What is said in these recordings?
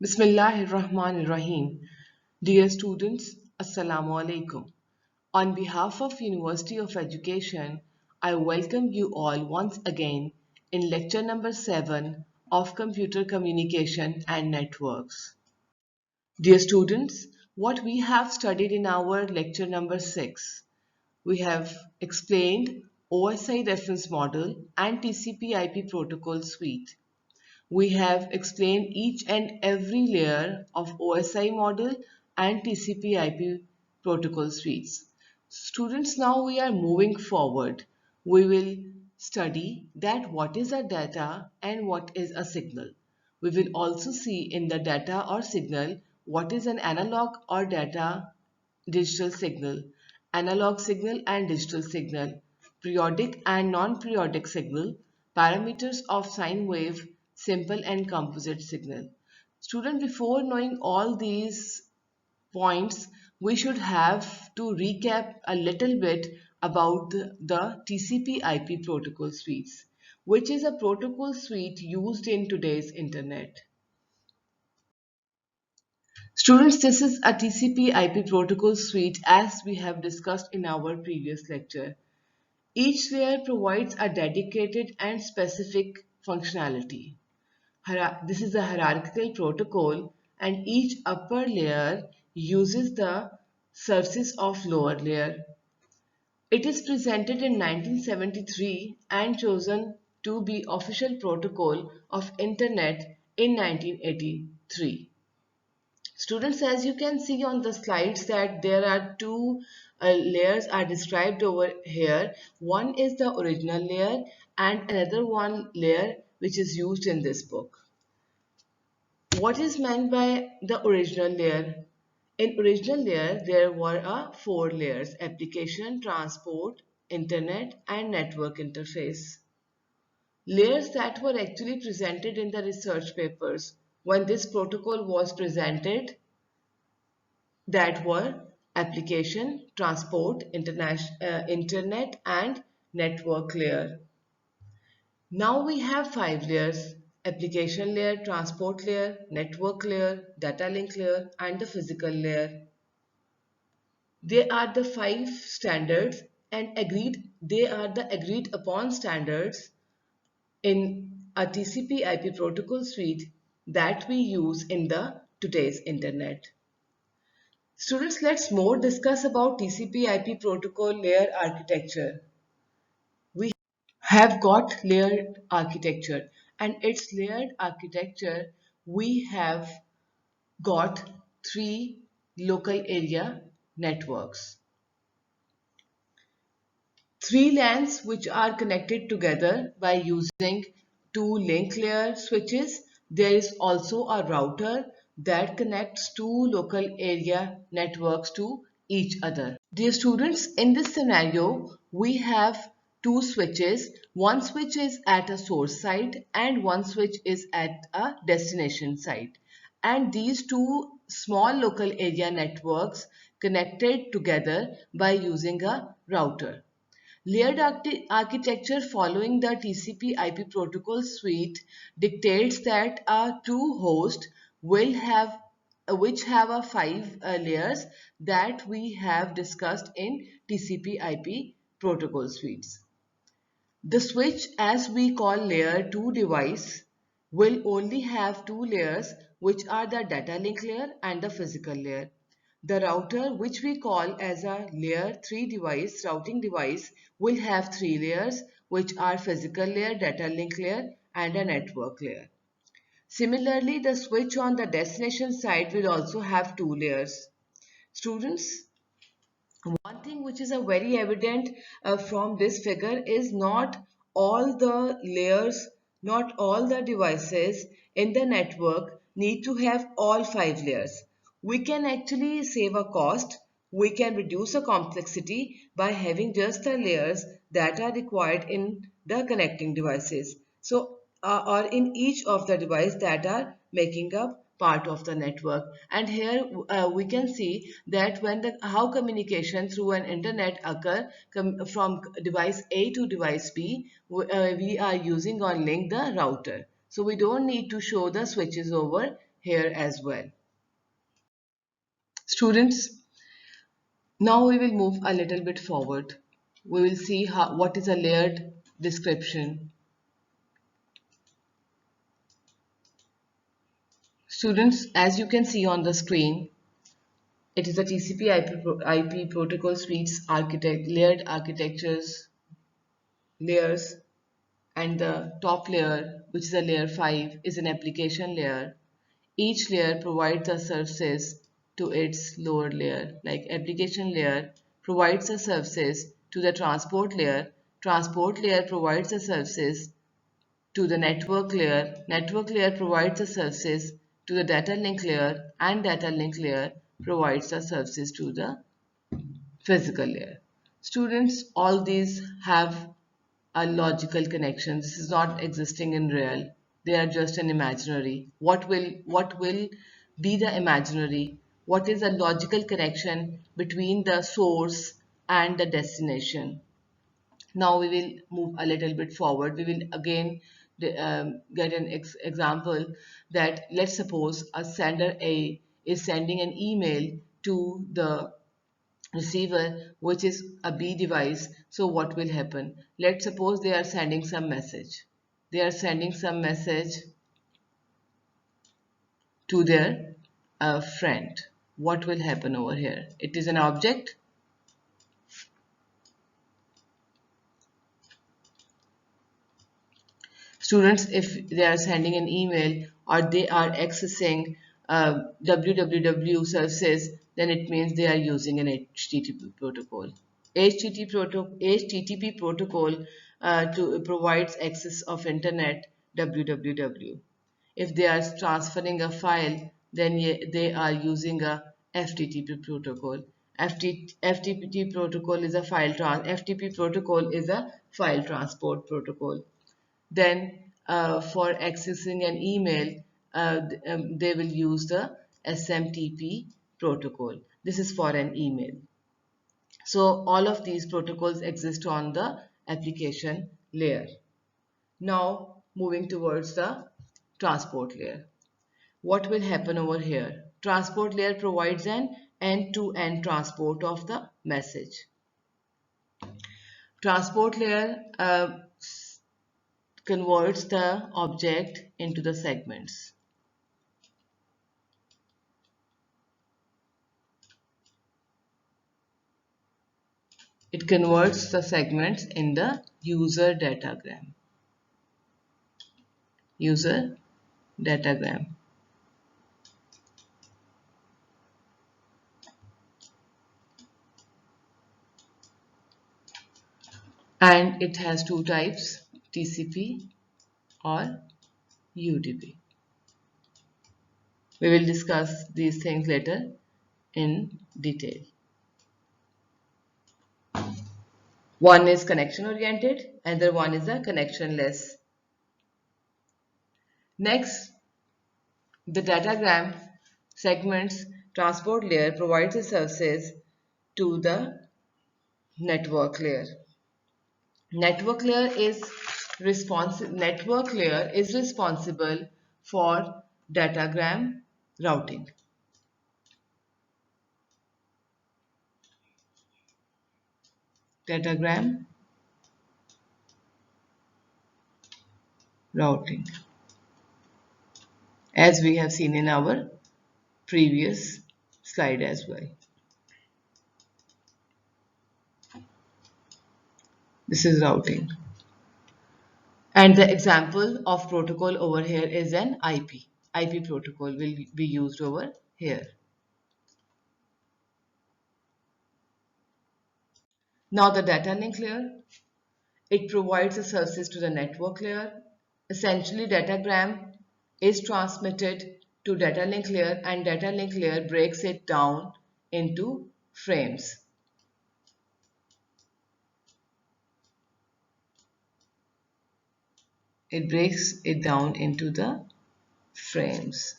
Bismillahirrahmanirrahim. Dear students, Assalamu alaikum. On behalf of University of Education, I welcome you all once again in lecture number 7 of Computer Communication and Networks. Dear students, what we have studied in our lecture number 6, we have explained OSI reference model and TCP/IP protocol suite. We have explained each and every layer of OSI model and TCP/IP protocol suites. Students, now we are moving forward. We will study that what is a data and what is a signal. We will also see in the data or signal what is an analog or data digital signal, analog signal and digital signal, periodic and non-periodic signal, parameters of sine wave, simple and composite signal. Student, before knowing all these points, we should have to recap a little bit about the TCP/IP protocol suites, which is a protocol suite used in today's internet. Students, this is a TCP/IP protocol suite as we have discussed in our previous lecture. Each layer provides a dedicated and specific functionality. This is a hierarchical protocol and each upper layer uses the services of lower layer. It is presented in 1973 and chosen to be official protocol of Internet in 1983. Students, as you can see on the slides that there are two layers are described over here. One is the original layer and another one layer which is used in this book. What is meant by the original layer? In original layer, there were four layers: application, transport, internet, and network interface. Layers that were actually presented in the research papers when this protocol was presented, that were application, transport, internet, and network layer. Now we have five layers: application layer, transport layer, network layer, data link layer, and the physical layer. They are the five standards and they are the agreed upon standards in a TCP/IP protocol suite that we use in the today's internet. Students, let's more discuss about TCP/IP protocol layer architecture. We have got layered architecture, and its layered architecture we have got three local area networks. Three LANs which are connected together by using two link layer switches. There is also a router that connects two local area networks to each other. Dear students, in this scenario, we have two switches. One switch is at a source side and one switch is at a destination side. And these two small local area networks connected together by using a router. Layered architecture following the TCP/IP protocol suite dictates that a two host will have which have a five layers that we have discussed in TCP/IP protocol suites. The switch, as we call layer 2 device, will only have two layers, which are the data link layer and the physical layer. The router, which we call as a layer 3 device, routing device, will have three layers, which are physical layer, data link layer, and a network layer. Similarly, the switch on the destination side will also have two layers. Students, one thing which is a very evident from this figure is not all the layers, not all the devices in the network need to have all five layers. We can actually save a cost. We can reduce the complexity by having just the layers that are required in the connecting devices. So, or in each of the devices that are making up part of the network. And here we can see that when how communication through an internet occur from device A to device B, we are using on link the router. So we don't need to show the switches over here as well. Students, now we will move a little bit forward. We will see what is a layered description. Students, as you can see on the screen, it is a TCP/IP protocol suites layered architectures layers, and the top layer, which is a layer 5, is an application layer. Each layer provides a services to its lower layer. Like application layer provides a services to the transport layer provides a services to the network layer provides the services to the data link layer, and data link layer provides the services to the physical layer. Students, all these have a logical connection. This is not existing in real. They are just an imaginary. What will be the imaginary? What is a logical connection between the source and the destination? Now we will move a little bit forward. We will again get an example that let's suppose a sender A is sending an email to the receiver, which is a B device. So what will happen? Let's suppose they are sending some message. They are sending some message to their friend. What will happen over here? It is an object. Students, if they are sending an email or they are accessing www services, then it means they are using an HTTP protocol. HTTP protocol provides access of internet www. If they are transferring a file, then they are using a FTP protocol. FTP protocol is a FTP protocol is a file transport protocol. Then for accessing an email, they will use the SMTP protocol. This is for an email. So all of these protocols exist on the application layer. Now moving towards the transport layer. What will happen over here? Transport layer provides an end-to-end transport of the message. Transport layer converts the object into the segments. It converts the segments in the user datagram. User datagram. And it has two types, TCP or UDP. We will discuss these things later in detail. One is connection oriented, and the one is a connectionless. Next, the datagram segments transport layer provides the services to the network layer. Network layer is responsible for datagram routing. Datagram routing, as we have seen in our previous slide as well. This is routing. And the example of protocol over here is an IP. IP protocol will be used over here. Now the data link layer, it provides the services to the network layer. Essentially, datagram is transmitted to data link layer, and data link layer breaks it down into frames. It breaks it down into the frames.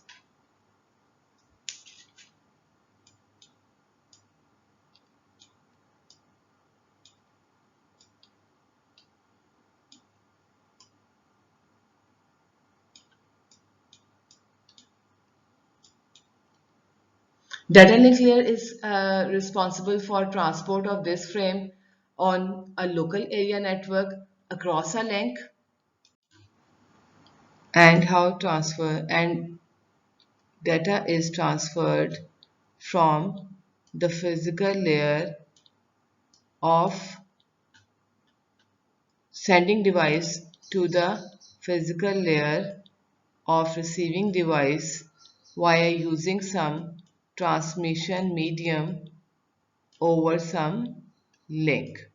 Data link layer is responsible for transport of this frame on a local area network across a link. And how transfer and data is transferred from the physical layer of sending device to the physical layer of receiving device via using some transmission medium over some link.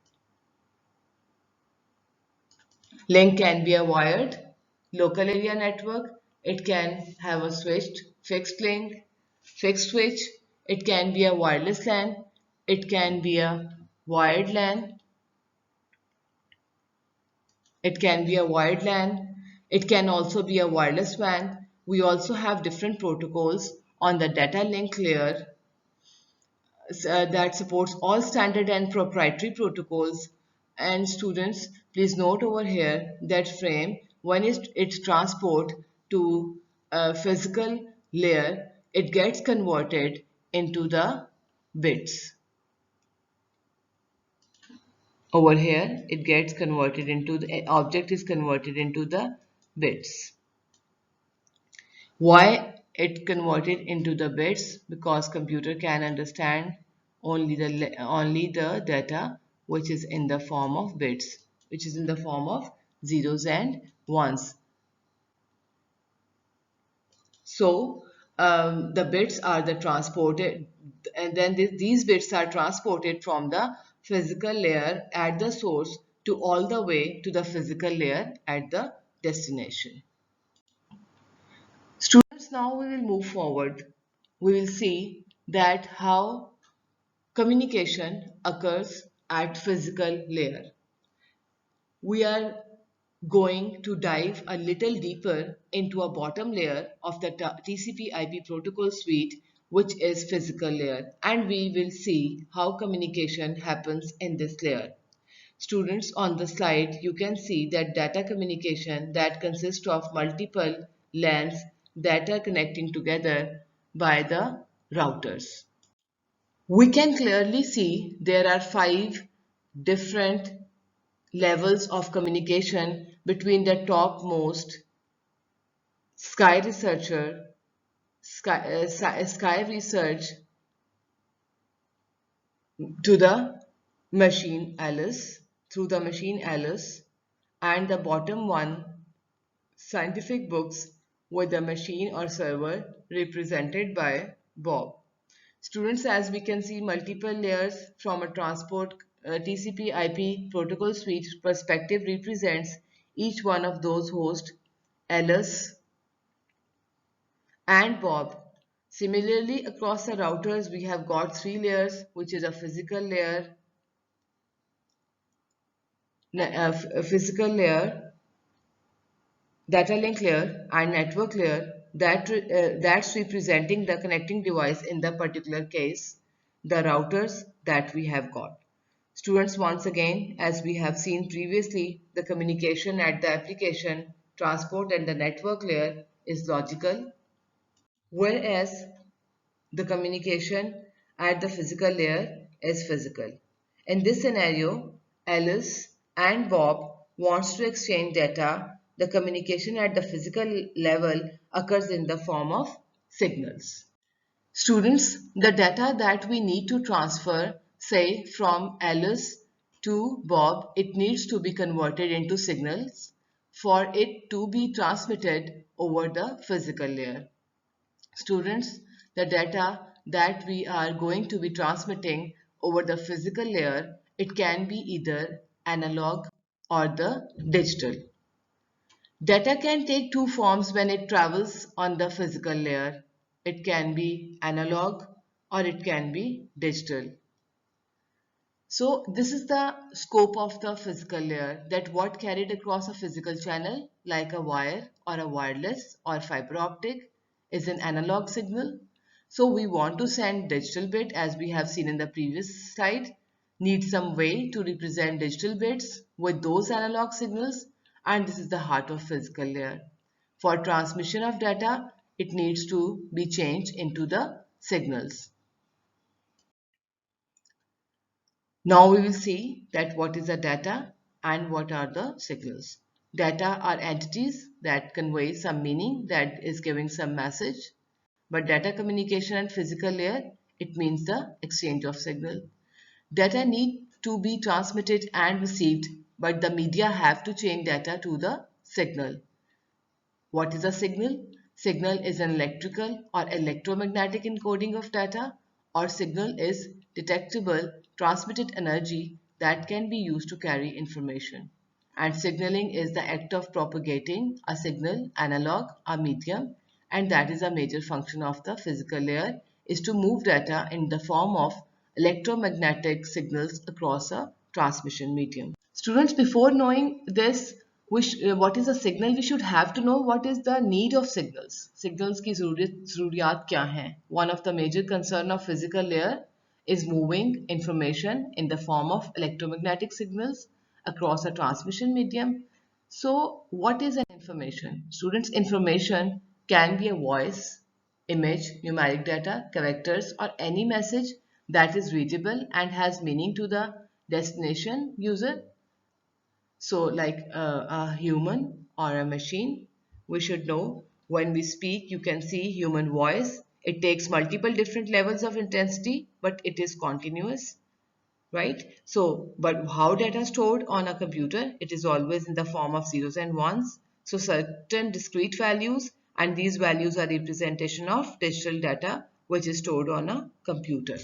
Link can be a wired local area network. It can have a switched fixed link, fixed switch. It can be a wireless LAN. It can be a wired LAN. It can be a wired LAN. It can also be a wireless WAN. We also have different protocols on the data link layer that supports all standard and proprietary protocols. And students, please note over here that frame, when it transport to a physical layer, it gets converted into the bits. Over here, it gets converted into the object is converted into the bits. Why it converted into the bits? Because computer can understand only the data which is in the form of bits, which is in the form of zeros and ones. So the bits are the transported, and then these bits are transported from the physical layer at the source to all the way to the physical layer at the destination. Students, now we will move forward. We will see that how communication occurs at physical layer. We are going to dive a little deeper into a bottom layer of the TCP/IP protocol suite, which is physical layer, and we will see how communication happens in this layer. Students, on the slide, you can see that data communication that consists of multiple LANs that are connecting together by the routers. We can clearly see there are 5 different levels of communication between the topmost Sky Researcher, Sky Research to the machine Alice, through the machine Alice, and the bottom one scientific books with the machine or server represented by Bob. Students, as we can see, multiple layers from a transport TCP/IP protocol suite perspective represents each one of those hosts, Alice and Bob. Similarly, across the routers, we have got 3 layers, which is a physical layer, a physical layer, data link layer, and network layer that's representing the connecting device in the particular case, the routers that we have got. Students, once again, as we have seen previously, the communication at the application, transport and the network layer is logical, whereas the communication at the physical layer is physical. In this scenario, Alice and Bob wants to exchange data. The communication at the physical level occurs in the form of signals. Students, the data that we need to transfer, say from Alice to Bob, it needs to be converted into signals for it to be transmitted over the physical layer. Students, the data that we are going to be transmitting over the physical layer, it can be either analog or the digital. Data can take 2 forms when it travels on the physical layer. It can be analog or it can be digital. So this is the scope of the physical layer, that what carried across a physical channel like a wire or a wireless or fiber optic is an analog signal. So we want to send digital bit, as we have seen in the previous slide, need some way to represent digital bits with those analog signals, and this is the heart of physical layer. For transmission of data, it needs to be changed into the signals. Now we will see that what is the data and what are the signals. Data are entities that convey some meaning, that is giving some message. But data communication and physical layer, it means the exchange of signal. Data need to be transmitted and received, but the media have to change data to the signal. What is a signal? Signal is an electrical or electromagnetic encoding of data, or signal is detectable transmitted energy that can be used to carry information. And signaling is the act of propagating a signal, analog, a medium, and that is a major function of the physical layer, is to move data in the form of electromagnetic signals across a transmission medium. Students, before knowing this, what is a signal, we should have to know what is the need of signals. Signals की ज़रूरियात क्या हैं? One of the major concern of physical layer is moving information in the form of electromagnetic signals across a transmission medium. So, what is an information? Students, information can be a voice, image, numeric data, characters, or any message that is readable and has meaning to the destination user. So, like a human or a machine, we should know when we speak, you can see human voice. It takes multiple different levels of intensity, but it is continuous, right? So, but how data stored on a computer? It is always in the form of zeros and ones. So, certain discrete values, and these values are representation of digital data, which is stored on a computer.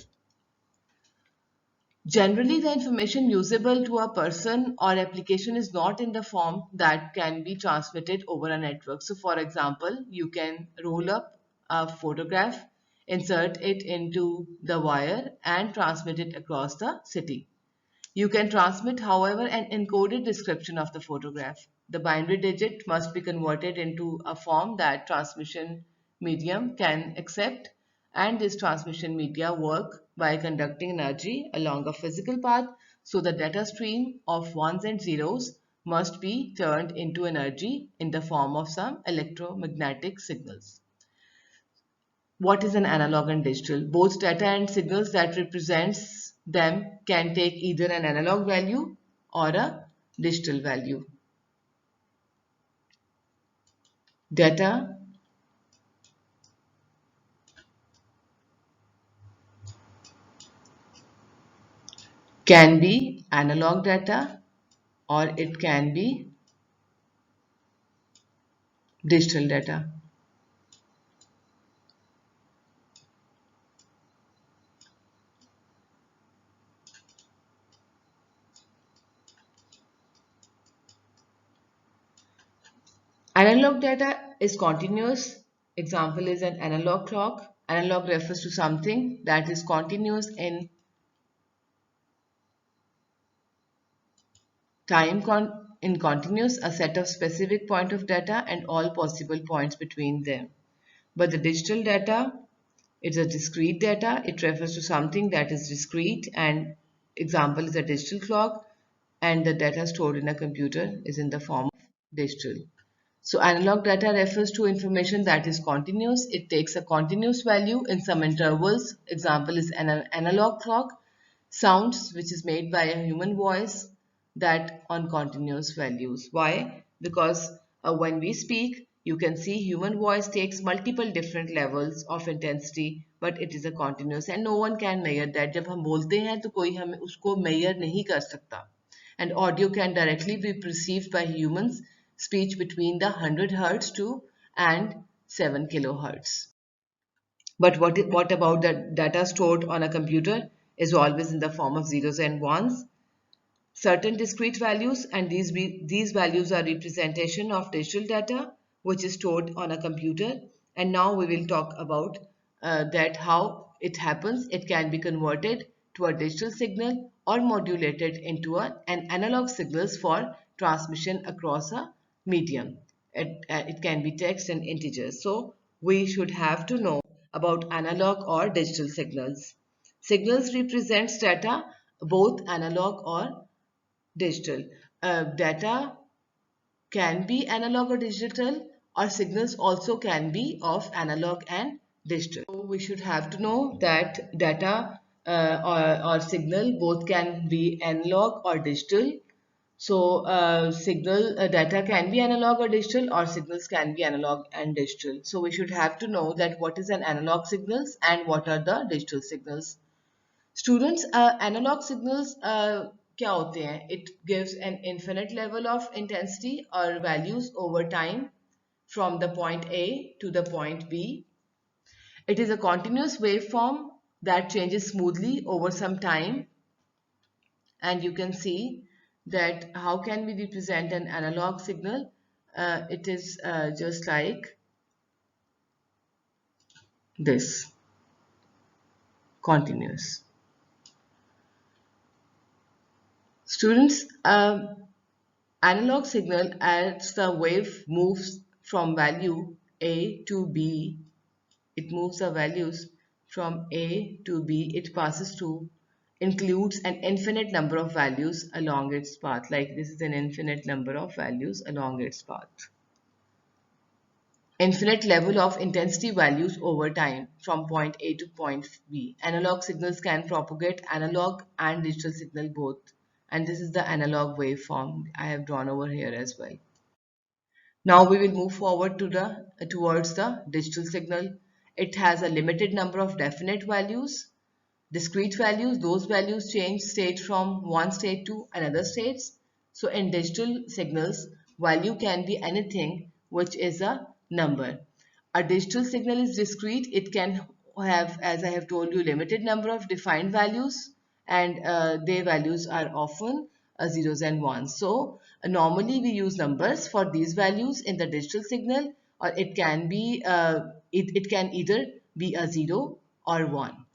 Generally, the information usable to a person or application is not in the form that can be transmitted over a network. So, for example, you can roll up a photograph, insert it into the wire, and transmit it across the city. You can transmit, however, an encoded description of the photograph. The binary digit must be converted into a form that transmission medium can accept, and this transmission media work by conducting energy along a physical path, so the data stream of ones and zeros must be turned into energy in the form of some electromagnetic signals. What is an analog and digital? Both data and signals that represents them can take either an analog value or a digital value. Data can be analog data or it can be digital data. Analog data is continuous. Example is an analog clock. Analog refers to something that is continuous in time in continuous, a set of specific point of data and all possible points between them. But the digital data, it's a discrete data. It refers to something that is discrete, and example is a digital clock, and the data stored in a computer is in the form of digital. So analog data refers to information that is continuous. It takes a continuous value in some intervals. Example is an analog clock. Sounds which is made by a human voice that on continuous values. Why? Because when we speak, you can see human voice takes multiple different levels of intensity, but it is a continuous and no one can measure that. जब हम बोलते हैं तो कोई हमें उसको measure नहीं कर सकता. And audio can directly be perceived by humans speech between the 100 hertz to and 7 kilohertz. But what about the data stored on a computer is always in the form of zeros and ones. Certain discrete values, and these values are representation of digital data which is stored on a computer. And now we will talk about that how it happens. It can be converted to a digital signal or modulated into an analog signals for transmission across a medium. It can be text and integers. So we should have to know about analog or digital signals. Signals represents data, both analog or digital. Data can be analog or digital, or signals also can be of analog and digital. So we should have to know that data or signal. Both can be analog or digital. So signal data can be analog or digital, or signals can be analog and digital. So we should have to know that what is an analog signals and what are the digital signals. Students, analog signals क्या होते हैं? It gives an infinite level of intensity or values over time from the point A to the point B. It is a continuous waveform that changes smoothly over some time, and you can see that how can we represent an analog signal. It is just like this, continuous. Students, analog signal, as the wave moves from value A to B, it moves the values from A to B, it passes through, includes an infinite number of values along its path. Like this is an infinite number of values along its path. Infinite level of intensity values over time from point A to point B. Analog signals can propagate analog and digital signal both. And this is the analog waveform I have drawn over here as well. Now we will move forward towards the digital signal. It has a limited number of definite values. Discrete values, those values change state from one state to another states. So in digital signals, value can be anything which is a number. A digital signal is discrete. It can have, as I have told you, limited number of defined values, and their values are often zeros and ones. So normally we use numbers for these values in the digital signal, or it can be it can either be a 0 or 1.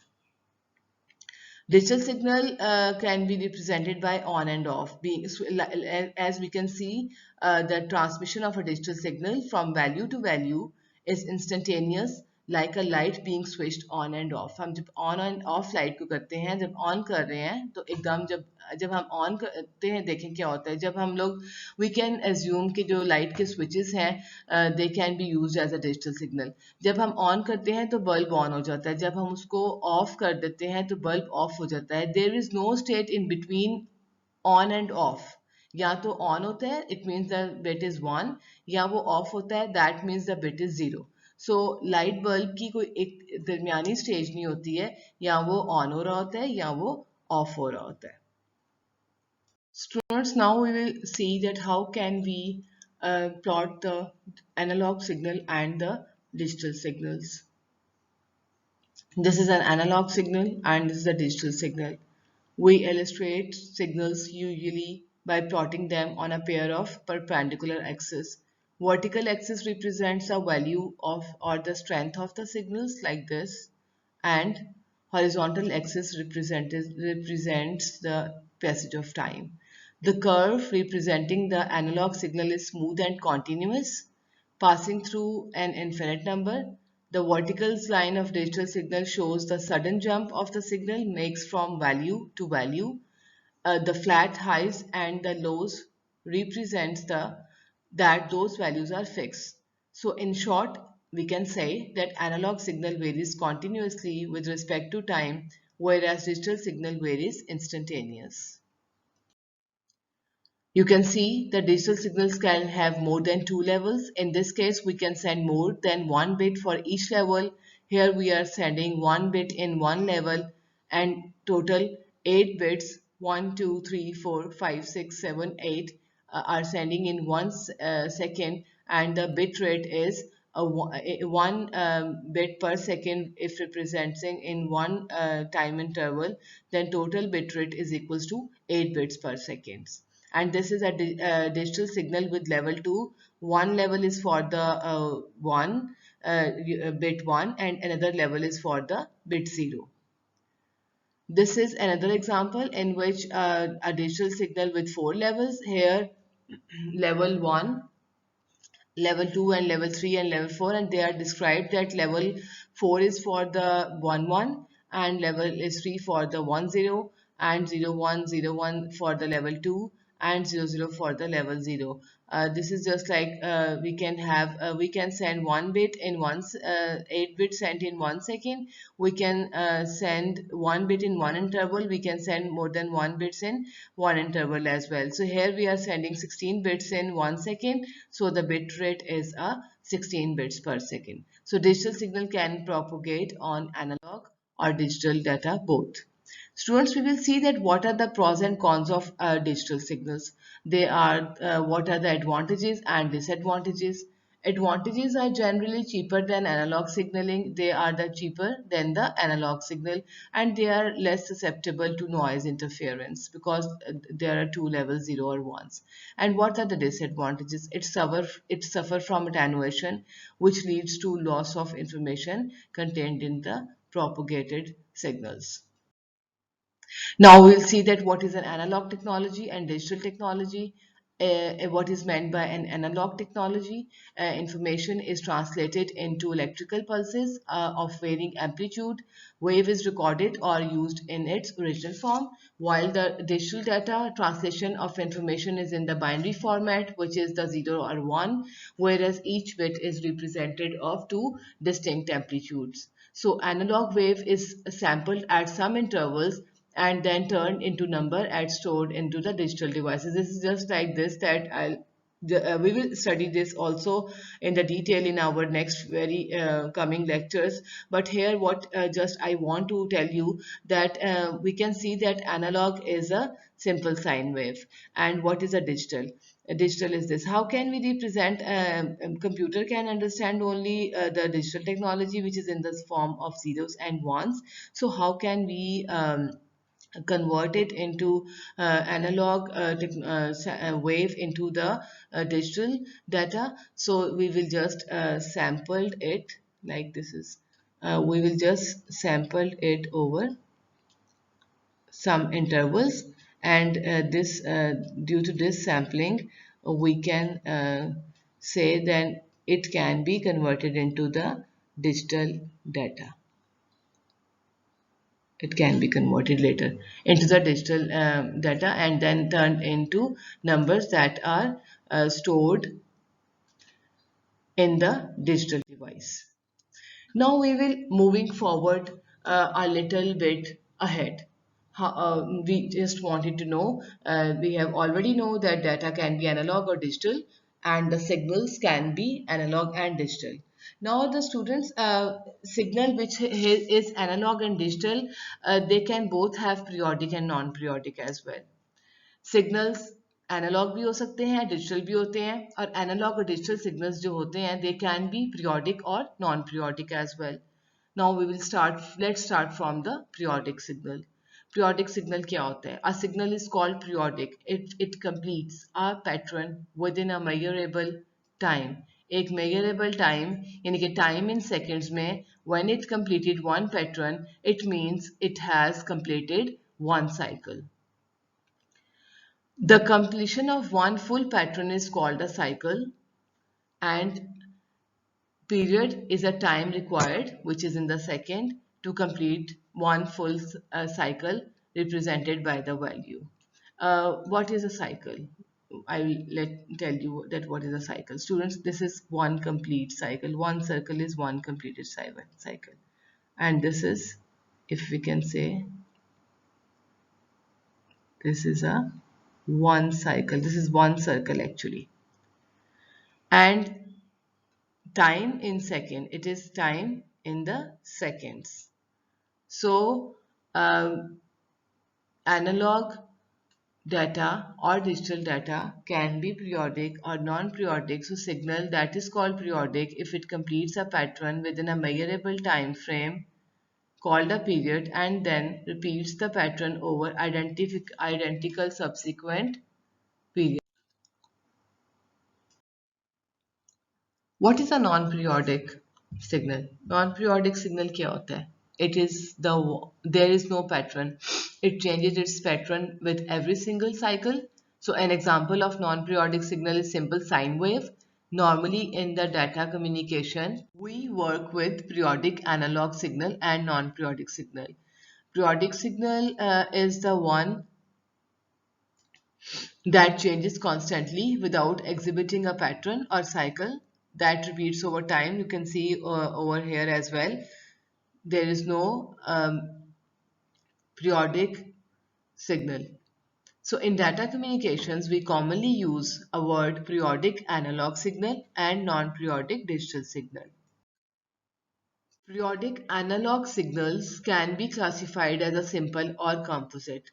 Digital signal can be represented by on and off. As we can see, the transmission of a digital signal from value to value is instantaneous, like a light being switched on and off. हम जब on and off light को करते हैं, जब on कर रहे हैं तो एकदम जब जब हम on करते हैं, देखें क्या होता है. जब हम लोग we can assume कि जो light के switches हैं they can be used as a digital signal. जब हम on करते हैं तो bulb on हो जाता है, जब हम उसको off कर देते हैं तो bulb off हो जाता है. There is no state in between on and off. या तो on होता है, it means the bit is 1, या वो off होता है, that means the bit is 0. So light bulb की कोई एक दरमियानी स्टेज नहीं होती है, या वो on हो रहा होता है या वो off हो रहा होता है. Students, now we will see that how can we plot the analog signal and the digital signals. This is an analog signal and this is a digital signal. We illustrate signals usually by plotting them on a pair of perpendicular axes. Vertical axis represents the value of or the strength of the signals like this, and horizontal axis represents the passage of time. The curve representing the analog signal is smooth and continuous, passing through an infinite number. The vertical line of digital signal shows the sudden jump of the signal makes from value to value. The flat highs and the lows represents that those values are fixed. So in short, we can say that analog signal varies continuously with respect to time, whereas digital signal varies instantaneous. You can see the digital signals can have more than 2 levels. In this case, we can send more than 1 bit for each level. Here we are sending 1 bit in one level and total 8 bits, 1, 2, 3, 4, 5, 6, 7, 8 are sending in 1 second, and the bit rate is 1 bit per second if representing in one time interval. Then total bit rate is equals to 8 bits per second. And this is a digital signal with level 2. One level is for the bit 1, and another level is for the bit 0. This is another example in which a digital signal with 4 levels. Here level 1, level 2 and level 3 and level 4, and they are described that level 4 is for the 1 1 and level is 3 for the 1 0, and 0 1 0 1 for the level 2, and 00 for the level 0. This is just like we can send one bit in 8 bits sent in 1 second. We can send one bit in one interval. We can send more than one bits in one interval as well. So here we are sending 16 bits in 1 second. So the bit rate is a 16 bits per second. So digital signal can propagate on analog or digital data both. Students, we will see that what are the pros and cons of digital signals. They are what are the advantages and disadvantages. Advantages are generally cheaper than analog signaling. They are the cheaper than the analog signal, and they are less susceptible to noise interference because there are two levels, 0 or 1s. And what are the disadvantages? It suffer from attenuation, which leads to loss of information contained in the propagated signals. Now we'll see that what is an analog technology and digital technology. What is meant by an analog technology? Information is translated into electrical pulses of varying amplitude. Wave is recorded or used in its original form, while the digital data translation of information is in the binary format, which is the 0 or 1, whereas each bit is represented of two distinct amplitudes. So analog wave is sampled at some intervals and then turned into number and stored into the digital devices. This is just like this that we will study this also in the detail in our next very coming lectures. But here what just I want to tell you that we can see that analog is a simple sine wave. And what is a digital? Digital is this. How can we represent? Computer can understand only the digital technology, which is in the form of zeros and ones. So how can we convert it into analog wave into the digital data? So we will just sample it like this is. We will just sample it over some intervals, and this due to this sampling we can say then it can be converted into the digital data. It can be converted later into the digital data and then turned into numbers that are stored in the digital device. Now we will moving forward a little bit ahead. We just wanted to know, we have already know that data can be analog or digital and the signals can be analog and digital. Now the students signal which is analog and digital, they can both have periodic and non-periodic as well. Signals analogue भी हो सकते हैं digital भी होते हैं और analogue और digital signals जो होते हैं दे कैन बी पीरियोडिक और non periodic as well now we will start let's start from the periodic signal periodic signal क्या होता है a signal is called periodic it completes a pattern within a measurable time एक measurable time यानी कि time in seconds में when it completed one pattern it means it has completed one cycle. The completion of one full pattern is called a cycle, and period is a time required, which is in the second, to complete one full cycle represented by the value. What is a cycle? I will tell you that what is a cycle. Students, this is one complete cycle. One circle is one completed cycle. And this is, if we can say, this is a one cycle. This is one circle actually. And time in second, it is time in the seconds. So analog data or digital data can be periodic or non-periodic. So signal that is called periodic if it completes a pattern within a measurable time frame called a period and then repeats the pattern over identical subsequent periods. What is a non-periodic signal? Non-periodic signal क्या होता है? It is there is no pattern. It changes its pattern with every single cycle. So an example of non-periodic signal is simple sine wave. Normally in the data communication, we work with periodic analog signal and non-periodic signal. Periodic signal is the one that changes constantly without exhibiting a pattern or cycle that repeats over time. You can see over here as well. There is no periodic signal. So in data communications, we commonly use a word periodic analog signal and non-periodic digital signal. Periodic analog signals can be classified as a simple or composite.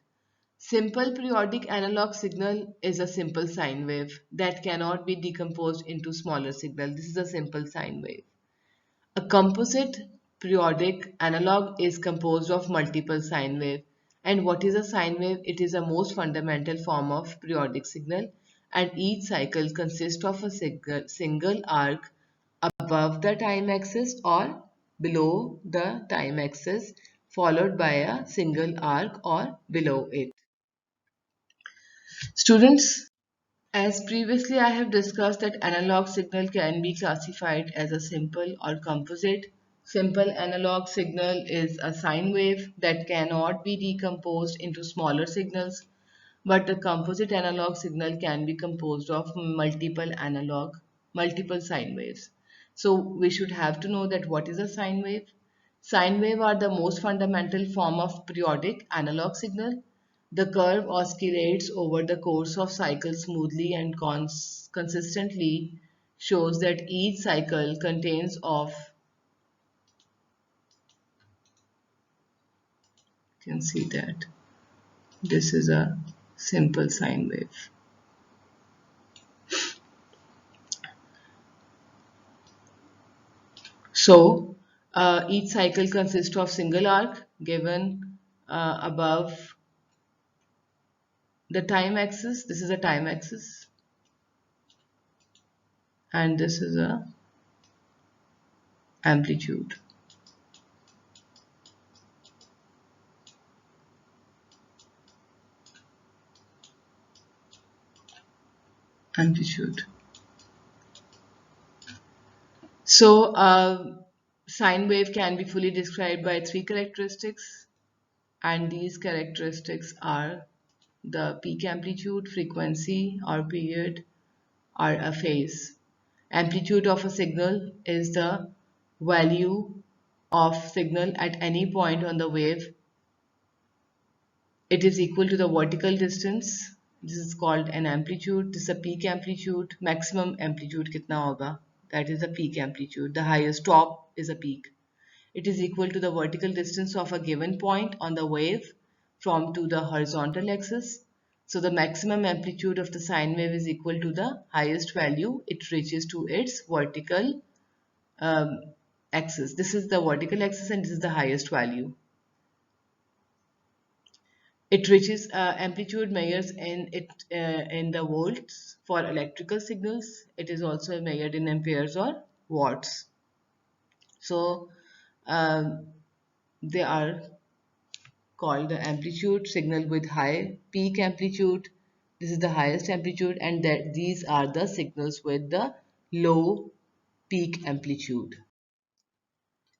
Simple periodic analog signal is a simple sine wave that cannot be decomposed into smaller signal. This is a simple sine wave. A composite periodic analog is composed of multiple sine wave. And what is a sine wave? It is a most fundamental form of periodic signal, and each cycle consists of a single arc above the time axis or below the time axis, followed by a single arc or below it. Students, as previously I have discussed that analog signal can be classified as a simple or composite. Simple analog signal is a sine wave that cannot be decomposed into smaller signals, but a composite analog signal can be composed of multiple sine waves. So we should have to know that what is a sine wave. Sine wave are the most fundamental form of periodic analog signal. The curve oscillates over the course of cycles smoothly and consistently, shows that each cycle contains of, you can see that this is a simple sine wave. So each cycle consists of single arc given above the time axis. This is a time axis and this is a amplitude. Amplitude. So sine wave can be fully described by three characteristics, and these characteristics are the peak amplitude, frequency or period, or a phase. Amplitude of a signal is the value of signal at any point on the wave. It is equal to the vertical distance. This is called an amplitude. This is a peak amplitude. Maximum amplitude kitna hoga? That is a peak amplitude. The highest top is a peak. It is equal to the vertical distance of a given point on the wave from to the horizontal axis. So the maximum amplitude of the sine wave is equal to the highest value it reaches to its vertical um, axis. This is the vertical axis and this is the highest value. It reaches amplitude measures in the volts for electrical signals. It is also measured in amperes or watts. So um, they are called the amplitude signal with high peak amplitude. This is the highest amplitude, and that these are the signals with the low peak amplitude.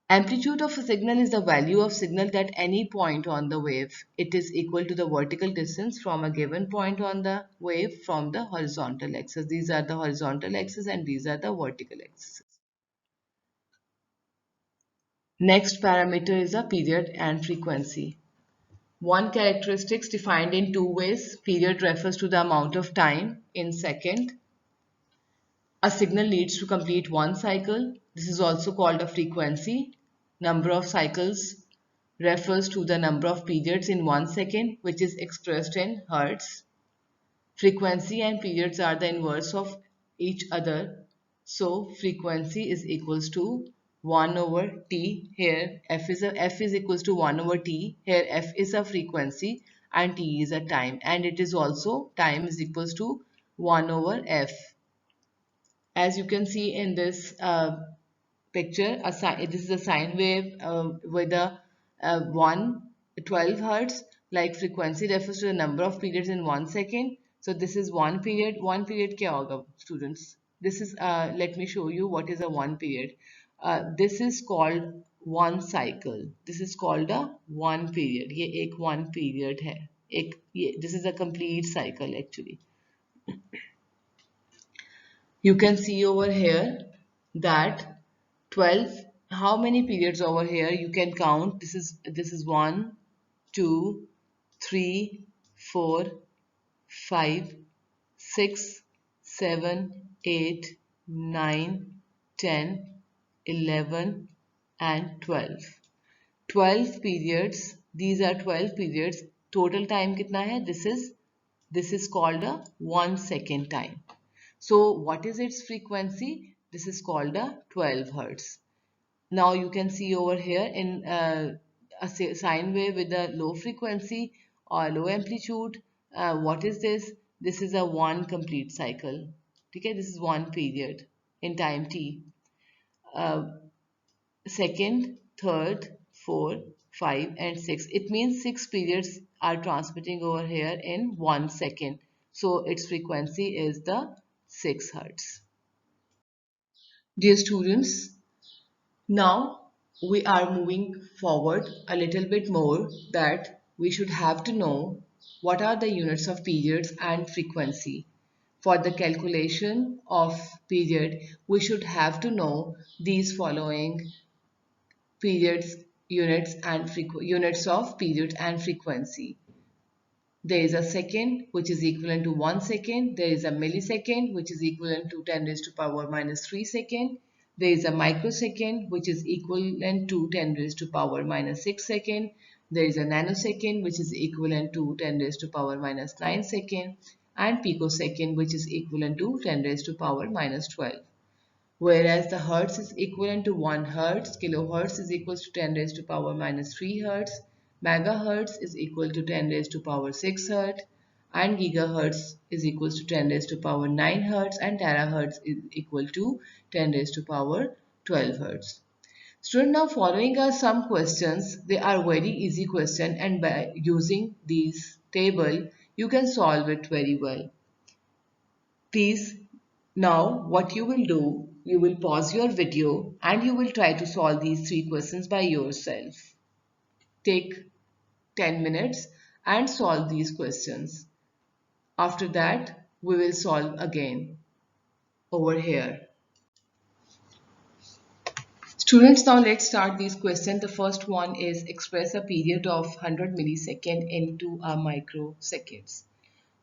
Amplitude of a signal is the value of signal at any point on the wave. It is equal to the vertical distance from a given point on the wave from the horizontal axis. These are the horizontal axis and these are the vertical axis. Next parameter is a period and frequency. One characteristics defined in two ways. Period refers to the amount of time in second a signal needs to complete one cycle. This is also called a frequency. Number of cycles refers to the number of periods in 1 second, which is expressed in hertz. Frequency and periods are the inverse of each other. So frequency is equals to 1 over t. Here f is equals to 1 over t. Here f is a frequency and t is a time, and it is also time is equals to 1 over f. As you can see in this picture, this is a sine wave with a 12 hertz. Like frequency refers to the number of periods in 1 second. So this is one period. One period क्या होगा students? This is let me show you what is a one period. This is called one cycle. This is called a one period. ये एक one period है. this is a complete cycle actually. You can see over here that 12, how many periods over here you can count. This is 1, 2, 3, 4, 5, 6, 7, 8, 9, 10, 11 and 12. 12 periods. These are 12 periods. Total time कितना है? This is called a 1 second time. So what is its frequency? This is called a 12 hertz. Now you can see over here in a sine wave with a low frequency or low amplitude. What is this? This is a one complete cycle. Okay, this is one period in time t. Uh, Second, third, fourth, five, and six. It means six periods are transmitting over here in 1 second. So its frequency is the 6 hertz. Dear students, now we are moving forward a little bit more that we should have to know what are the units of periods and frequency. For the calculation of period, we should have to know these following periods, units of period and frequency. There is a second which is equivalent to 1 second. There is a millisecond which is equivalent to 10 raised to power minus 3 second. There is a microsecond which is equivalent to 10 raised to power minus 6 second. There is a nanosecond which is equivalent to 10 raised to power minus 9 second. And picosecond which is equivalent to 10 raised to power minus 12. Whereas the hertz is equivalent to 1 hertz, kilohertz is equals to 10 raised to power minus 3 hertz, megahertz is equal to 10 raised to power 6 hertz, and gigahertz is equals to 10 raised to power 9 hertz, and terahertz is equal to 10 raised to power 12 hertz. Student, now following are some questions. They are very easy question, and by using these table you can solve it very well. Please, now what you will do, you will pause your video and you will try to solve these three questions by yourself. Take 10 minutes and solve these questions. After that, we will solve again over here. Students, now let's start these questions. The first one is express a period of 100 millisecond into a microseconds.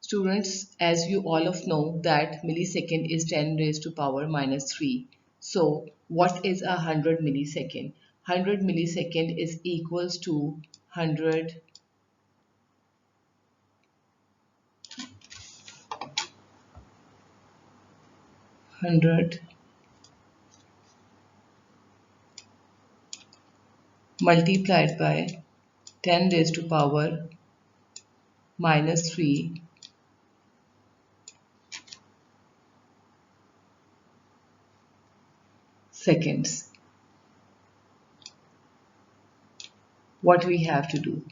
Students, as you all of know that millisecond is 10 raised to power minus 3. So what is a 100 millisecond? 100 millisecond is equals to 100 multiplied by 10 raised to power minus 3 seconds. What we have to do?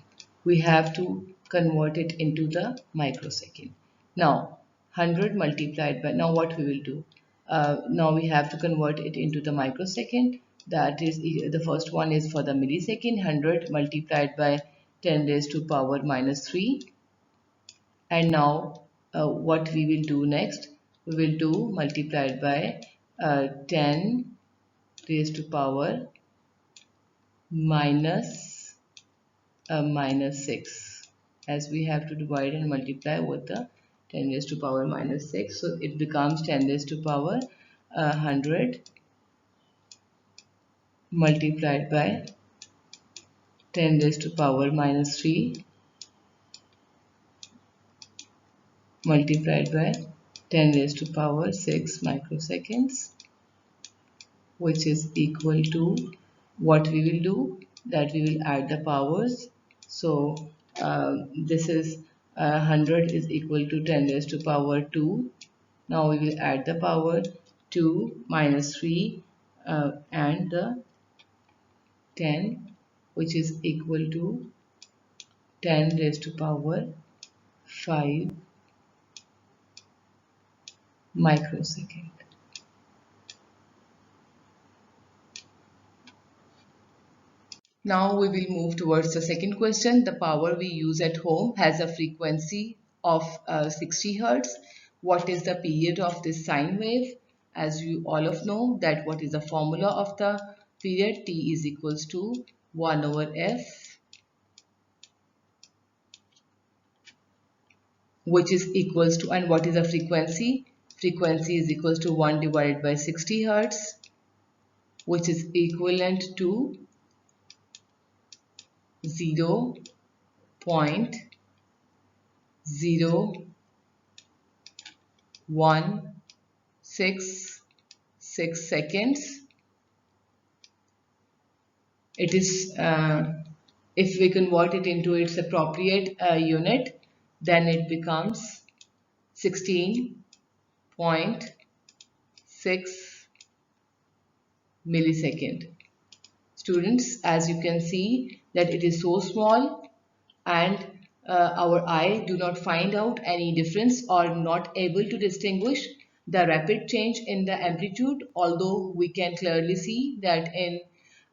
We have to convert it into the microsecond. Now 100 multiplied by, now what we will do? Now we have to convert it into the microsecond. That is, the first one is for the millisecond. 100 multiplied by 10 raised to power minus 3. And now what we will do next? We will do multiplied by 10 raised to power minus minus 6, as we have to divide and multiply with the 10 raised to power minus 6. So it becomes 10 raised to power 100 multiplied by 10 raised to power minus 3 multiplied by 10 raised to power 6 microseconds, which is equal to, what we will do, that we will add the powers. So this is 100 is equal to 10 raised to power 2. Now we will add the power 2 minus 3 and the 10, which is equal to 10 raised to power 5 microsecond. Now we will move towards the second question. The power we use at home has a frequency of 60 Hertz. What is the period of this sine wave? As you all of know that what is the formula of the period? T is equals to 1 over F, which is equals to, and what is the frequency? Frequency is equals to 1 divided by 60 Hertz, which is equivalent to 0.0166 seconds. It is, if we convert it into its appropriate unit, then it becomes 16.6 millisecond. Students, as you can see that it is so small, and our eye do not find out any difference or not able to distinguish the rapid change in the amplitude, although we can clearly see that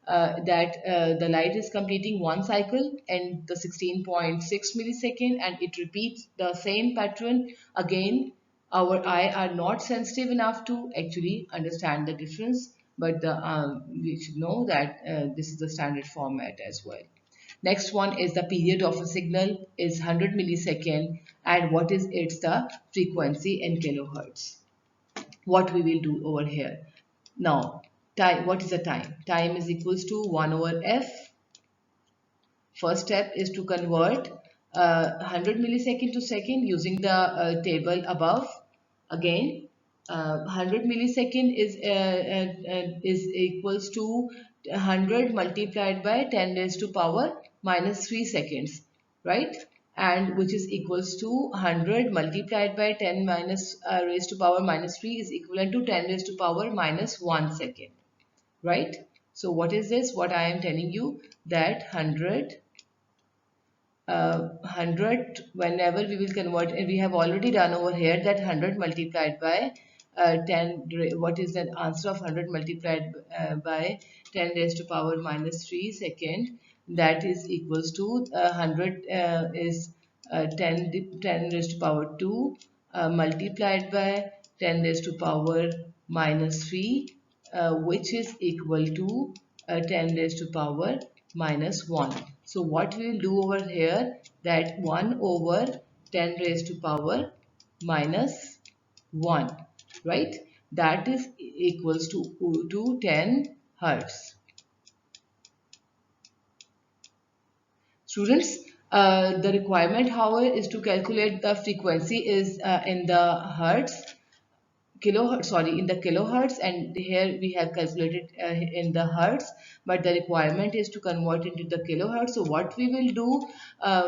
the light is completing one cycle in the 16.6 millisecond, and it repeats the same pattern again. Our eye are not sensitive enough to actually understand the difference, but we should know that this is the standard format as well. Next one is the period of a signal is 100 millisecond, and what is its the frequency in kilohertz. What we will do over here now, time. What is the time? Time is equals to 1 over F. First step is to convert 100 millisecond to second using the table above. Again, 100 millisecond is equals to 100 multiplied by 10 raised to power minus 3 seconds, right? And which is equals to 100 multiplied by 10 minus raised to power minus 3 is equivalent to 10 raised to power minus 1 second, right? So what is this? What I am telling you, that 100, whenever we will convert, and we have already done over here that 100 multiplied by 10, what is the answer of 100 multiplied by 10 raised to power minus 3 second? That is equals to 100 is 10 raised to power 2 multiplied by 10 raised to power minus 3, which is equal to 10 raised to power minus 1. So what we will do over here, that 1 over 10 raised to power minus 1, right? That is equals to 10 Hertz. Students, the requirement, however, is to calculate the frequency is in the Hertz. Kilohertz, sorry, in the kilohertz, and here we have calculated in the hertz, but the requirement is to convert into the kilohertz. So what we will do,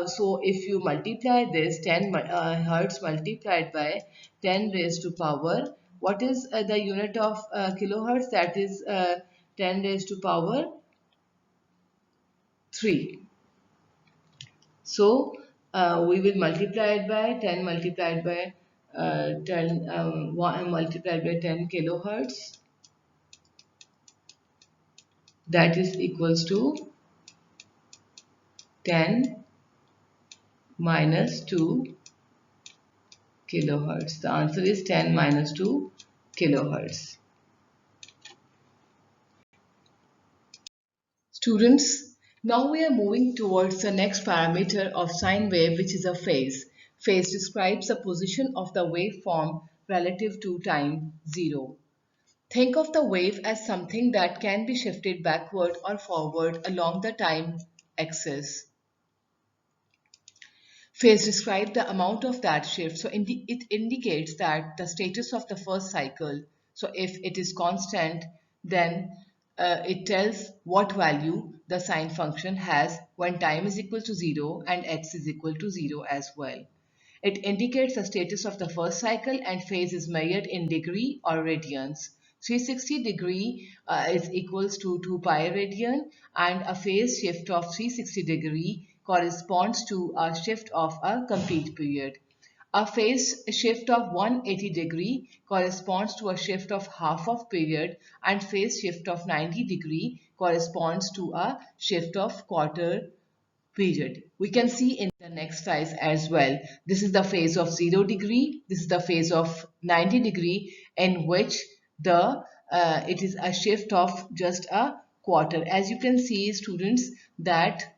so if you multiply this 10 hertz multiplied by 10 raised to power, what is the unit of kilohertz? That is 10 raised to power 3. So we will multiply it by 10 multiplied by 10 1 multiplied by 10 kilohertz, that is equals to 10 minus 2 kilohertz. The answer is 10 minus 2 kilohertz. Students, now we are moving towards the next parameter of sine wave, which is a phase. Phase describes the position of the waveform relative to time 0. Think of the wave as something that can be shifted backward or forward along the time axis. Phase describes the amount of that shift. So it indicates that the status of the first cycle. So if it is constant, then it tells what value the sine function has when time is equal to 0 and x is equal to 0 as well. It indicates the status of the first cycle, and phase is measured in degree or radians. 360 degree is equals to 2 pi radian, and a phase shift of 360 degree corresponds to a shift of a complete period. A phase shift of 180 degree corresponds to a shift of half of period, and phase shift of 90 degree corresponds to a shift of quarter period. We can see in the next slide as well. This is the phase of 0 degree. This is the phase of 90 degree, in which the it is a shift of just a quarter. As you can see, students, that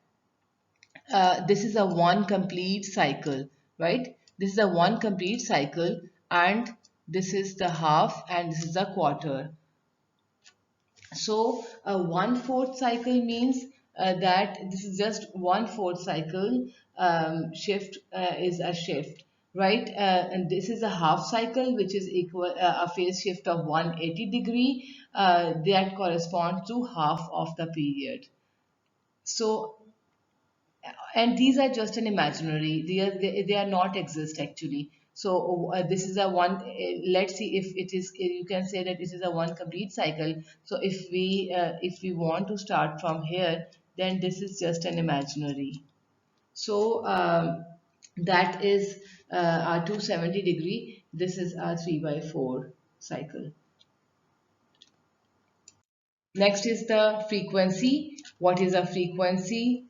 this is a one complete cycle, right? This is a one complete cycle, and this is the half, and this is the quarter. So a one-fourth cycle means that this is just one-fourth cycle. Shift is a shift, right? And this is a half cycle, which is equal a phase shift of 180 degree. That corresponds to half of the period. So, and these are just an imaginary, they are not exist actually. So this is a one, let's see if it is, you can say that this is a one complete cycle. So if we want to start from here, then this is just an imaginary. So that is our 270 degree, this is our 3 by 4 cycle. Next is the frequency. What is a frequency?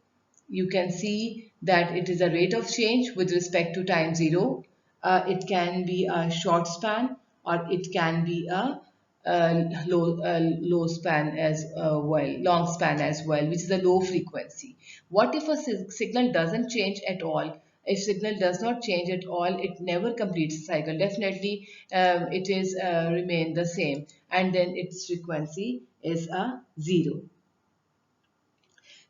You can see that it is a rate of change with respect to time zero. It can be a short span, or it can be a low span as well, long span as well, which is a low frequency. What if a signal doesn't change at all? If signal does not change at all, it never completes the cycle. Definitely, it is remain the same, and then its frequency is a zero.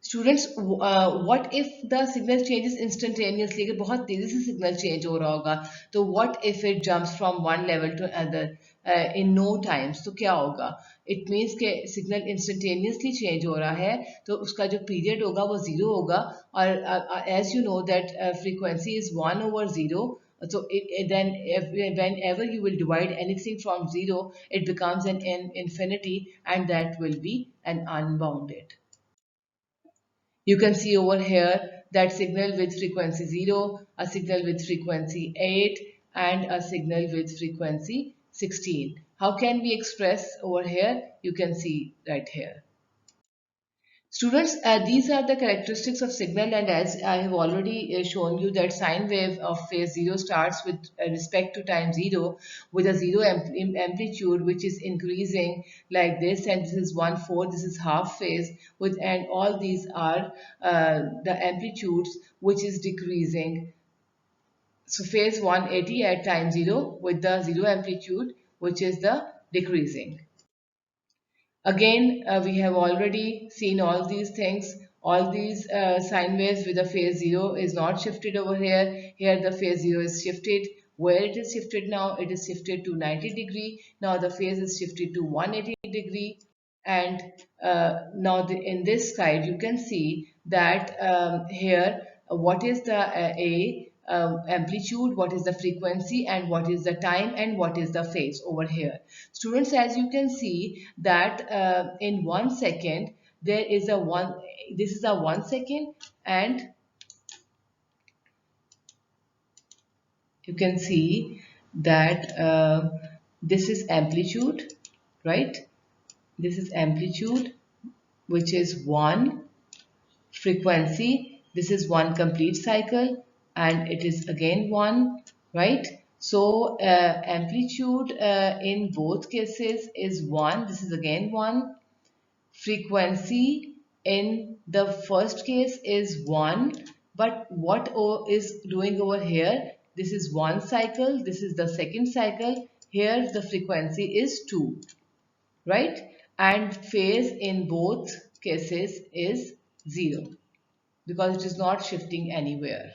Students what if the signal changes instantaneously, अगर बहुत तेजी से signal change हो रहा होगा, तो what if it jumps from one level to other in no times, तो क्या होगा? इट मीन्स के सिग्नल इंस्टेंटेनियसली चेंज हो रहा है, तो उसका जो पीरियड होगा वो जीरो होगा, और as you know that frequency is 1/0. So then whenever you will divide anything from zero, it becomes an infinity, and that will be an unbounded. You can see over here that signal with frequency 0, a signal with frequency 8, and a signal with frequency 16. How can we express over here? You can see right here. Students, these are the characteristics of signal, and as I have already shown you that sine wave of phase 0 starts with respect to time 0 with a 0 amplitude, which is increasing like this, and this is 1/4, this is half phase with, and all these are the amplitudes which is decreasing. So phase 180 at time 0 with the 0 amplitude, which is the decreasing. Again, we have already seen all these things. All these sine waves with the phase 0 is not shifted over here. Here the phase 0 is shifted. Where it is shifted now? It is shifted to 90 degree. Now the phase is shifted to 180 degree. And now in this slide, you can see that here, what is the amplitude, what is the frequency, and what is the time, and what is the phase over here. Students, as you can see that in 1 second, there is a one, this is a 1 second, and you can see that this is amplitude, right? This is amplitude, which is 1. Frequency, this is 1 complete cycle, and it is again 1, right? So amplitude in both cases is 1. This is again 1. Frequency in the first case is 1, but what is doing over here? This is 1 cycle, this is the second cycle. Here the frequency is 2, right? And phase in both cases is 0 because it is not shifting anywhere.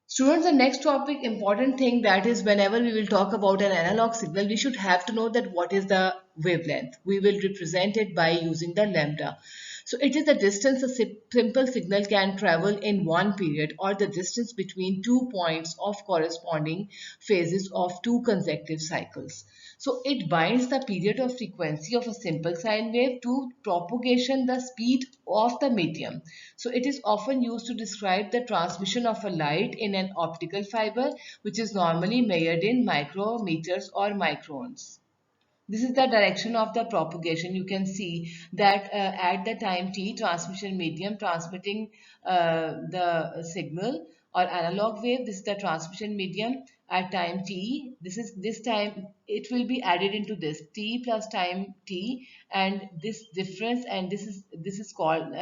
Students, the next topic, important thing, that is whenever we will talk about an analog signal, we should have to know that what is the wavelength. We will represent it by using the lambda. So it is the distance a simple signal can travel in one period, or the distance between 2 points of corresponding phases of two consecutive cycles. So it binds the period of frequency of a simple sine wave to propagation the speed of the medium. So it is often used to describe the transmission of a light in an optical fiber, which is normally measured in micrometers or microns. This is the direction of the propagation. You can see that at the time t, transmission medium transmitting the signal or analog wave, this is the transmission medium at time t. This time it will be added into this t plus time t, and this difference, and this is called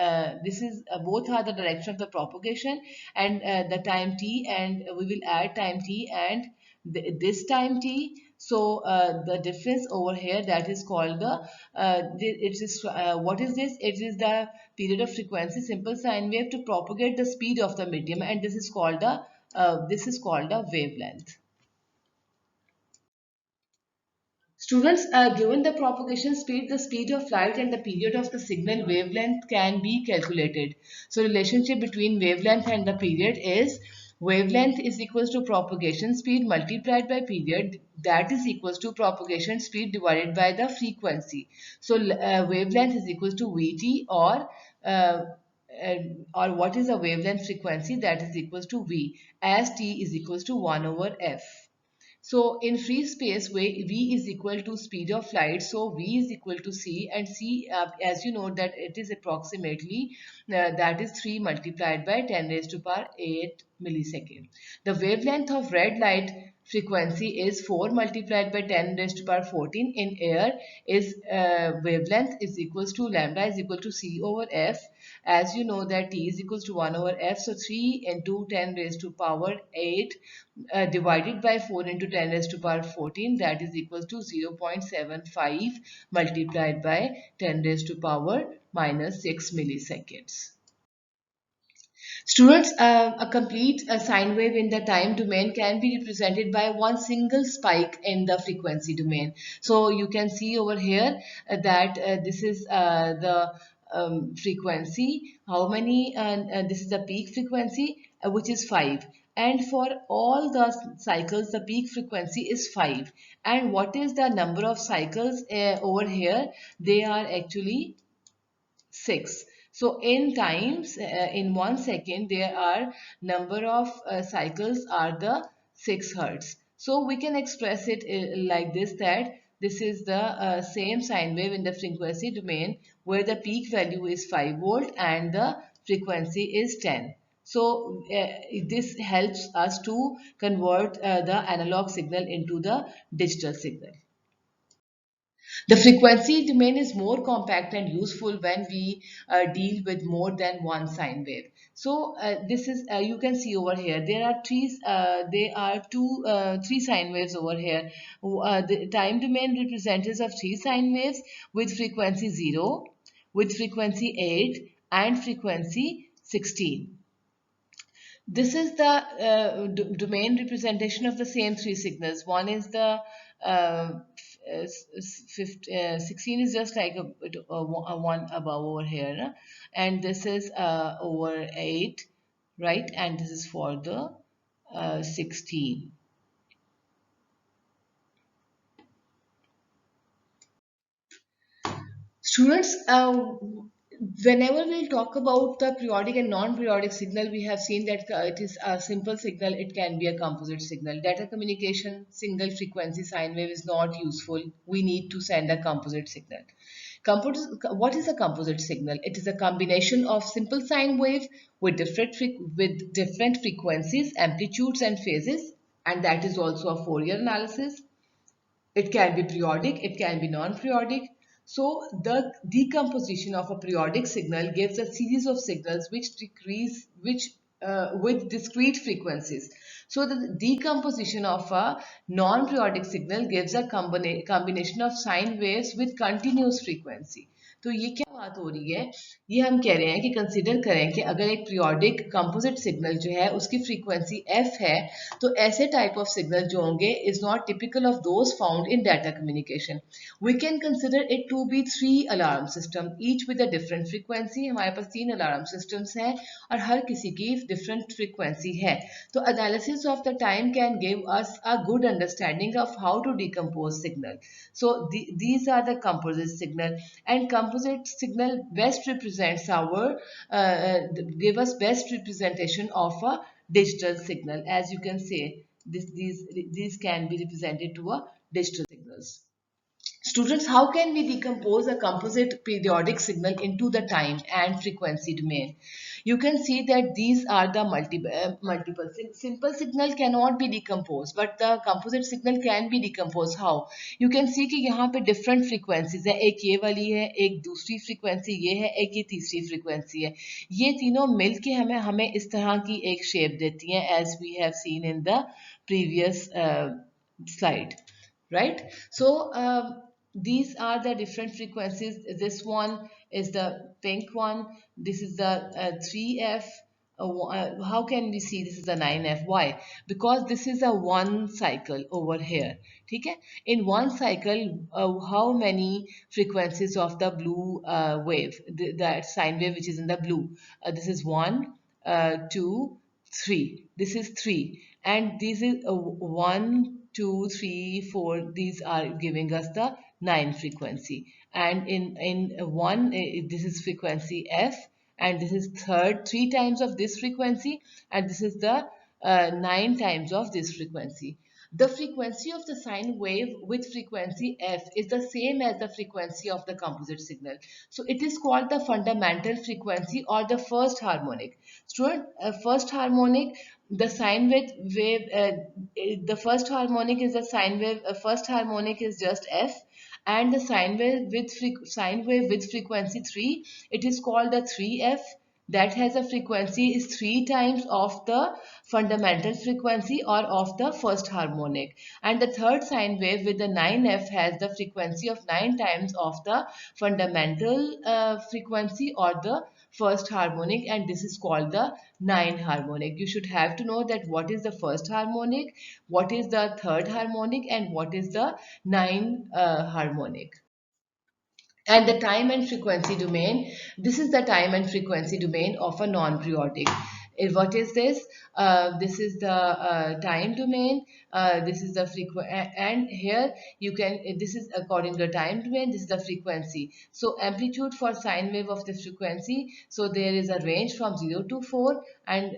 this is both are the direction of the propagation, and the time t, and we will add time t and this time t. So the difference over here, that is called it is what is this? It is the period of frequency simple sine wave to propagate the speed of the medium, and this is called the wavelength. Students, given the propagation speed, the speed of light and the period of the signal wavelength can be calculated. So relationship between wavelength and the period is wavelength is equals to propagation speed multiplied by period, that is equals to propagation speed divided by the frequency. So wavelength is equals to Vt, uh, uh, or what is the wavelength frequency, that is equals to V, as T is equals to 1 over F. So in free space, v is equal to speed of light. So v is equal to c, and c, as you know, that it is approximately that is 3 multiplied by 10 raised to power 8 millisecond. The wavelength of red light frequency is 4 multiplied by 10 raised to power 14 in air. Is wavelength is equals to lambda is equal to c over f. As you know that t is equals to 1 over f, so 3 into 10 raised to power 8 divided by 4 into 10 raised to power 14, that is equal to 0.75 multiplied by 10 raised to power minus 6 milliseconds. Students, a complete sine wave in the time domain can be represented by one single spike in the frequency domain. So you can see over here that this is the frequency. How many? This is the peak frequency, which is 5. And for all the cycles, the peak frequency is 5. And what is the number of cycles over here? They are actually 6. So in times, in 1 second, there are number of cycles are the 6 hertz. So we can express it like this, that this is the same sine wave in the frequency domain where the peak value is 5 volt and the frequency is 10. So this helps us to convert the analog signal into the digital signal. The frequency domain is more compact and useful when we deal with more than one sine wave. So this is you can see over here there are three sine waves over here. The time domain representatives of three sine waves with frequency 0, with frequency 8, and frequency 16. This is the domain representation of the same three signals. One is the 16 is just like a one above over here, and this is over 8, right? And this is for the 16. Students, whenever we'll talk about the periodic and non-periodic signal, we have seen that it is a simple signal, it can be a composite signal. Data communication, single frequency sine wave is not useful. We need to send a composite signal. What is a composite signal? It is a combination of simple sine wave with different frequencies, amplitudes, and phases, and that is also a Fourier analysis. It can be periodic, it can be non-periodic. So the decomposition of a periodic signal gives a series of signals which decrease, which with discrete frequencies. So the decomposition of a non-periodic signal gives a combination of sine waves with continuous frequency. तो ये क्या बात हो रही है, ये हम कह रहे हैं कि कंसिडर करें कि अगर एक पीरियोडिक कंपोजिट सिग्नल जो है उसकी फ्रीक्वेंसी f है, तो ऐसे टाइप ऑफ सिग्नल जो होंगे is not typical of those found in data communication. We can consider it to be 3 alarm system each with a different frequency. हमारे पास 3 अलार्म सिस्टम्स हैं और हर किसी की डिफरेंट फ्रीक्वेंसी है. तो analysis of the time can give us a good understanding of how to decompose signal. So these are the composite signal, and composite signal best represents our give us best representation of a digital signal. As you can say, these can be represented to a digital signals. Students, how can we decompose a composite periodic signal into the time and frequency domain? You can see that these are the multiple. Simple signal cannot be decomposed, but the composite signal can be decomposed. How? You can see कि यहाँ पे different frequencies है. एक ये वाली है, एक दूसरी frequency ये है, एक ये तीसरी frequency है. ये तीनों मिलके हमें इस तरह की एक shape देती हैं, as we have seen in the previous slide, right? So these are the different frequencies. This one is the pink one. This is the 3f. How can we see this is the 9f? Why? Because this is a one cycle over here. Okay? In one cycle, how many frequencies of the blue wave, that sine wave which is in the blue? This is 1, 2, 3. This is 3. And this is 1, 2, 3, 4. These are giving us the 9 frequency. And in one, this is frequency F, and this is third, 3 times of this frequency, and this is the 9 times of this frequency. The frequency of the sine wave with frequency f is the same as the frequency of the composite signal. So it is called the fundamental frequency or the first harmonic. Student, first harmonic, the sine wave, the first harmonic is the sine wave, first harmonic is just f, and the sine wave with frequency 3, it is called the 3f. That has a frequency is 3 times of the fundamental frequency or of the first harmonic, and the third sine wave with the 9f has the frequency of 9 times of the fundamental frequency or the first harmonic, and this is called the 9 harmonic. You should have to know that what is the first harmonic, what is the third harmonic, and what is the 9 harmonic. And the time and frequency domain, this is the time and frequency domain of a non-periodic. What is this? This is the time domain. This is the frequency, and here you can. This is according to the time domain. This is the frequency. So amplitude for sine wave of the frequency. So there is a range from 0 to 4, and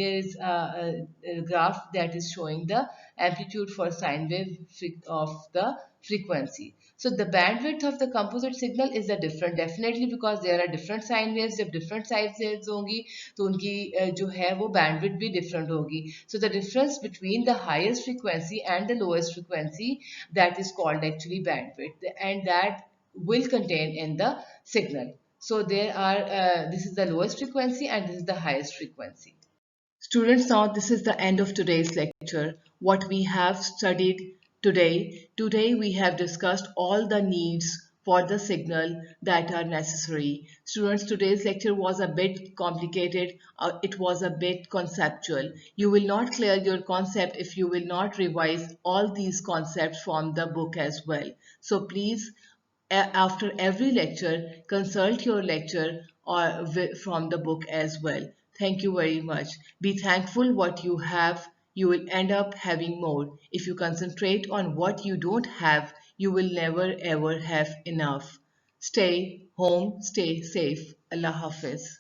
there is a graph that is showing the amplitude for sine wave of the frequency. So the bandwidth of the composite signal is a different, definitely, because there are different sine waves. जब different sine waves होंगी तो उनकी जो है वो bandwidth भी different होगी. So the difference between the highest frequency and the lowest frequency, that is called actually bandwidth, and that will contain in the signal. So there are this is the lowest frequency and this is the highest frequency. Students, now this is the end of today's lecture. What we have studied today we have discussed all the needs for the signal that are necessary. Students, today's lecture was a bit complicated. It was a bit conceptual. You will not clear your concept if you will not revise all these concepts from the book as well. So please, after every lecture, consult your lecture or from the book as well. Thank you very much. Be thankful what you have. You will end up having more. If you concentrate on what you don't have, you will never ever have enough. Stay home, stay safe. Allah Hafiz.